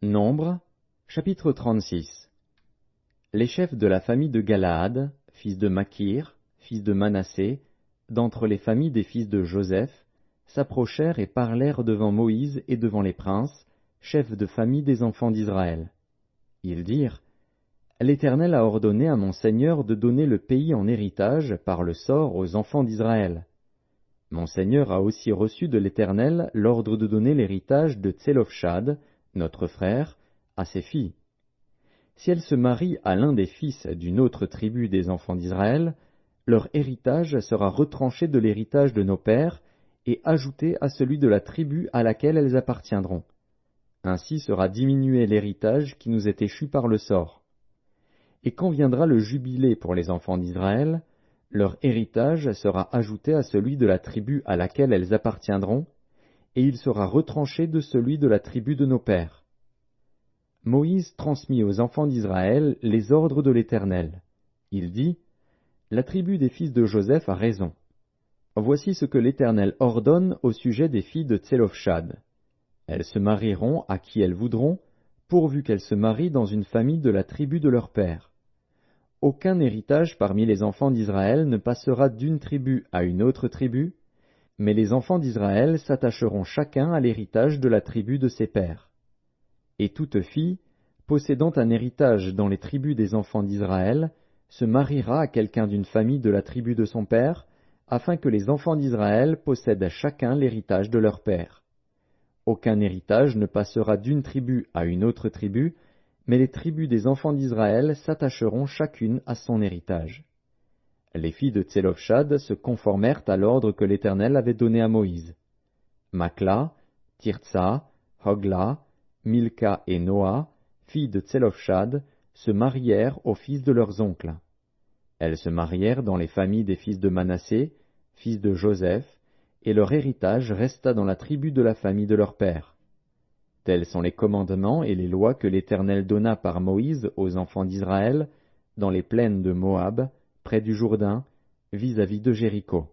Nombres, chapitre 36. Les chefs de la famille de Galaad, fils de Makir, fils de Manassé, d'entre les familles des fils de Joseph, s'approchèrent et parlèrent devant Moïse et devant les princes, chefs de famille des enfants d'Israël. Ils dirent, L'Éternel a ordonné à mon Seigneur de donner le pays en héritage par le sort aux enfants d'Israël. Mon Seigneur a aussi reçu de l'Éternel l'ordre de donner l'héritage de Tselofshad, notre frère, à ses filles. Si elles se marient à l'un des fils d'une autre tribu des enfants d'Israël, leur héritage sera retranché de l'héritage de nos pères et ajouté à celui de la tribu à laquelle elles appartiendront. Ainsi sera diminué l'héritage qui nous est échu par le sort. Et quand viendra le jubilé pour les enfants d'Israël, leur héritage sera ajouté à celui de la tribu à laquelle elles appartiendront, et il sera retranché de celui de la tribu de nos pères. Moïse transmit aux enfants d'Israël les ordres de l'Éternel. Il dit, La tribu des fils de Joseph a raison. Voici ce que l'Éternel ordonne au sujet des filles de Tselofshad. Elles se marieront à qui elles voudront, pourvu qu'elles se marient dans une famille de la tribu de leur père. Aucun héritage parmi les enfants d'Israël ne passera d'une tribu à une autre tribu, mais les enfants d'Israël s'attacheront chacun à l'héritage de la tribu de ses pères. Et toute fille, possédant un héritage dans les tribus des enfants d'Israël, se mariera à quelqu'un d'une famille de la tribu de son père, afin que les enfants d'Israël possèdent chacun l'héritage de leur père. Aucun héritage ne passera d'une tribu à une autre tribu, mais les tribus des enfants d'Israël s'attacheront chacune à son héritage. Les filles de Tselofshad se conformèrent à l'ordre que l'Éternel avait donné à Moïse. Makla, Tirtsa, Hogla, Milka et Noa, filles de Tselofshad, se marièrent aux fils de leurs oncles. Elles se marièrent dans les familles des fils de Manassé, fils de Joseph, et leur héritage resta dans la tribu de la famille de leur père. Tels sont les commandements et les lois que l'Éternel donna par Moïse aux enfants d'Israël, dans les plaines de Moab, près du Jourdain, vis-à-vis de Jéricho.